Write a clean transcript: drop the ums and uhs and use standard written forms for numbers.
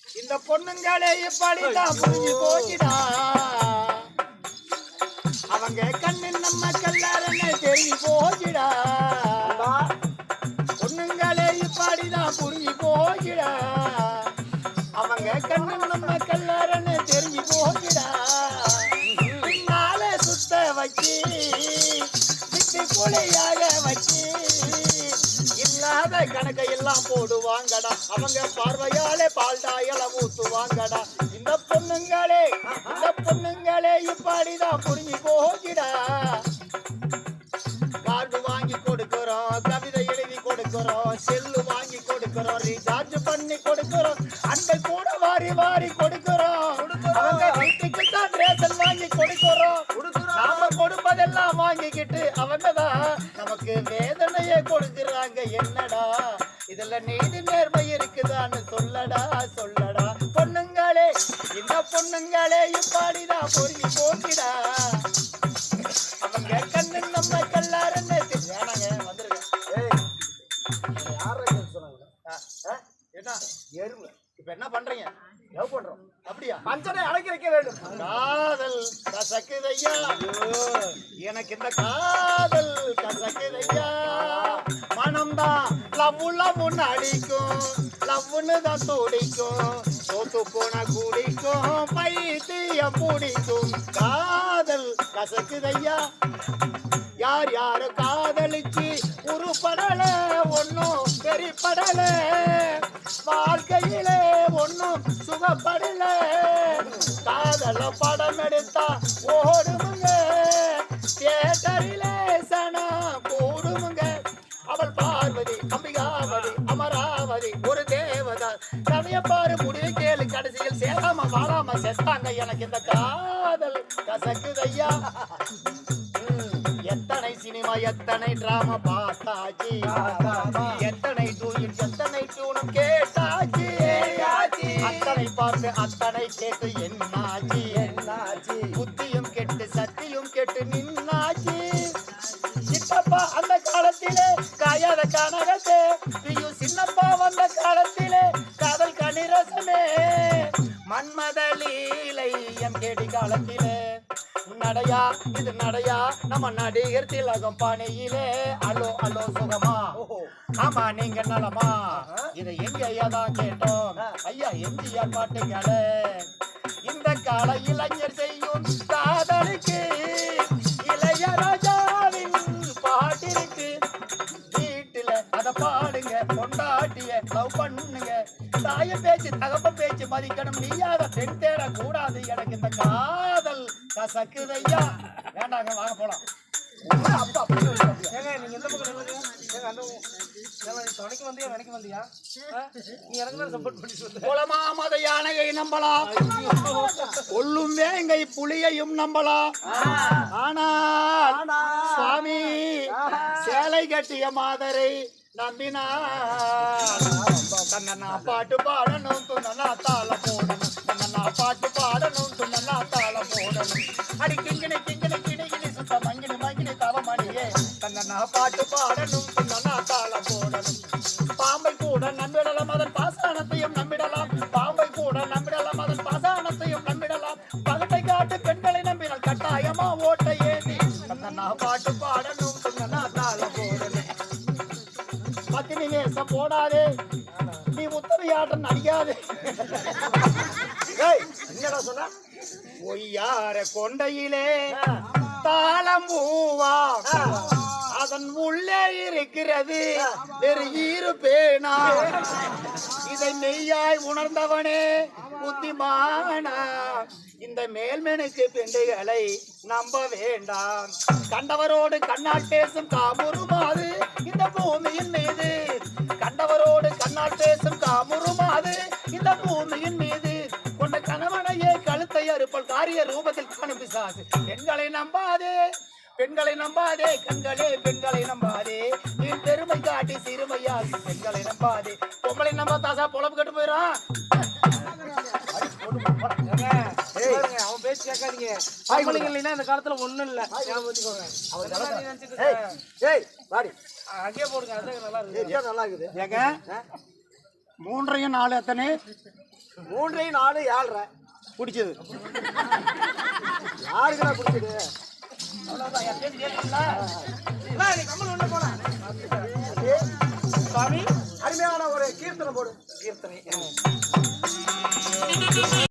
இந்த பொண்ணுங்களே இப்படிதான் புரிஞ்சு போச்சுடா. அவங்க கண்ணில் நம்ம கல்லாரன்னு தெரிஞ்சு போச்சுடா. பொண்ணுங்களே இப்படிதான் புரிஞ்சு போச்சுடா. அவங்க கண்ணில் நம்ம கல்லாரன்னு தெரிஞ்சு போச்சுடா. பின்னால சுத்த வச்சு விட்டு கூலியாக வச்சு இல்லாத கணக்கை எல்லாம் போடுவாங்கடா. அவங்க பார்வையாலே பால்டாயல ஊத்துவாங்கடா. இந்த பொண்ணுங்களே இப்படிதான் புரிஞ்சு போகிடா. கார்டு வாங்கி கொடுக்கிறோம், கவிதை எழுதி கொடுக்கிறோம், செல்லு வாங்கி கொடுக்கிறோம், ரீசார்ஜ் பண்ணி கொடுக்கிறோம், அன்பை கூட வாரி வாரி கொடுக்கிறோம். அவங்க வீட்டுக்கு தான் ரேஷன் வாங்கி கொடுக்கிறோம். நாம கொடுப்பதெல்லாம் வாங்கிக்கிட்டு அவங்கதான் நமக்கு வேதனையை கொடுக்கிறாங்க. என்னடா இதுல நீதி நேர்மை இருக்குதான்னு சொல்லடா சொல்லடா. பொண்ணுங்களே இந்த பொண்ணுங்களே இப்படிதான் பொறுங்கி போக்கிடா. அவங்க கண்ணு நம்ம கல்லாருன்னு வேணாங்க வந்துருங்க. என்ன எருமை இப்ப என்ன பண்றீங்க? லவ் பண்றோம் அப்படியா? பஞ்சனை அடக்கி வைக்க வேண்டும். காதல் கசக்குதையா, எனக்கு இந்த காதல் கசக்குதையா. மனம்தான் லவ்வுன்னு அடிக்கும், லவ்வுன்னு தான் துடிக்கும், தோத்து போன குடிக்கும், பைத்தியம் பிடிக்கும். காதல் கசக்குதையா. யார் யாரு காதலிச்சு உருப்படல, ஒன்னும் பெரியப்படல, வாழ்க்கையிலே ஒன்னும் சுகப்படல. காதல படம் எடுத்தா ஓடுமுங்க, தியேட்டரிலே சனா போடுமுங்க. அவள் பார்வதி, அம்பிகாவதி, அமராவதி, ஒரு தேவதா. கதைய பாரு, முடிவு கேளு, கடைசியில் சேராம வாழாம செத்தாங்க. எனக்கு இந்த காதல் கசக்குதையா. எத்தனை சினிமா எத்தனை டிராமா பார்த்தாச்சு, எத்தனை டூயின் எத்தனை டூனும் கேட்டாச்சு. அத்தனை பார்த்து அத்தனை கேட்டு என்னாச்சு என்னாச்சு. புத்தியும் கெட்டு சத்தியும் கெட்டு நின்னாச்சு. சித்தப்பா அந்த காலத்திலே காயாத கனகத்தே, சின்னப்பா வந்த காலத்திலே காதல் கனிரசமே. மன்மத லீலை எம் கேடி காலத்திலே நடையா இது நடையா நம்ம நடிகர் திலகம் பானையிலே. அலோ அலோ சுகமா, ஆமா நீங்க நலமா, இதை எங்க ஐயா தான் கேட்டோம். ஐயா எம்ஜிஆர் பாட்டுங்களே. இந்த கால இளைஞர் செய்யும் காதலுக்கு இளையராஜாவின் பாட்டிருக்கு. வீட்டுல அத பாடுங்க, கொண்டாட்டிய லவ் பண்ணுங்க. தாய பேச்சு தகப்ப பேச்சு மதிக்கணும், நீயாத பெண் தேட கூடாது. எனக்கு இந்த காதல் கசக்குதையா. வேண்டாங்க வாங்க போலாம். அப்பா நீங்க எந்த பக்கம் துணைக்கு வந்தியா நினைக்க வந்தியா? நீ எனக்கு சப்போர்ட் பண்ணி குலமாமத யானையை நம்பலாம், கொல்லும் வேங்கை புலியையும் நம்பலாம். ஆனால் சுவாமி சேலை கட்டிய மாதரை நம்பினார். தன்னா பாட்டு பாடணும், துண்ணா தாள போடணும், தன்னா பாட்டு பாடணும், துண்ணா தாள போடணும். அடி கிங்கினி கிங்கினி கிணி கிணி சுத்த மங்கினி மங்கினி தவமணியே. தன்னா பாட்டு பாடணும், துண்ணா தாள போடணும். பாம்பை கூட நம்பிடலாம், அதன் பாசானத்தையும் நம்பிடலாம். பாம்பை கூட நம்பிடலாம், அதன் பாசானத்தையும் நம்பிடலாம். பகட்டை காட்டு பெண்களை நம்பினால் கட்டாயமா ஓட்டை ஏந்தி. தன்னா பாட்டு பாடணும், துண்ணா தாள போடணும். பத்தினி வேஷம் போடாதே, நீ உத்தரையாட்டம் நடிக்காதே. என்னடா சொன்ன? ஒய்யார கொண்டையிலே தாளம் பூவா, அதன் உள்ளே இருக்கிறது வேறு ஈரு பேனா. இதை மெய்யாய் உணர்ந்தவனே புத்திமானா. இந்த மேல்மெனுக்கு பெண்டைகளை நம்ப வேண்டாம். கண்டவரோடு கண்ணால் பேசும் காமுறுமாது இந்த பூமியின் மீது. கண்டவரோடு கண்ணால் பேசும் காமுறுமாது இந்த பூமியின் மீது. கொண்ட கணவனையே கழுத்தை அறுப்பல் காரிய ரூபத்தில் காணும் பிசாசு. பெண்களை நம்பாதே, பெண்களை நம்பாதே, கண்களே பெண்களை நம்பாதே. நீ பெருமை காட்டி சிறுமையால் பெண்களை நம்பாதே. பொம்பளை நம்ப தாசா பொழப்பு கட்டு போயிடும். அவன் பேச்சு கேட்காதீங்க. இந்த காலத்துல ஒண்ணும் இல்ல. அங்கேயே போடுங்க, நல்லா இருக்கு. நல்லா இருக்குது. ஏங்க 3 4 எத்தனை? 3 4 7 பிடிச்சது யாருக்குடா பிடிச்சது? அவ்வளவுதான் என் பேச்சு கேட்கல நீ கம்மல் உள்ள போடா. சாமி அருமையான ஒரு கீர்த்தனை போடு. கீர்த்தனை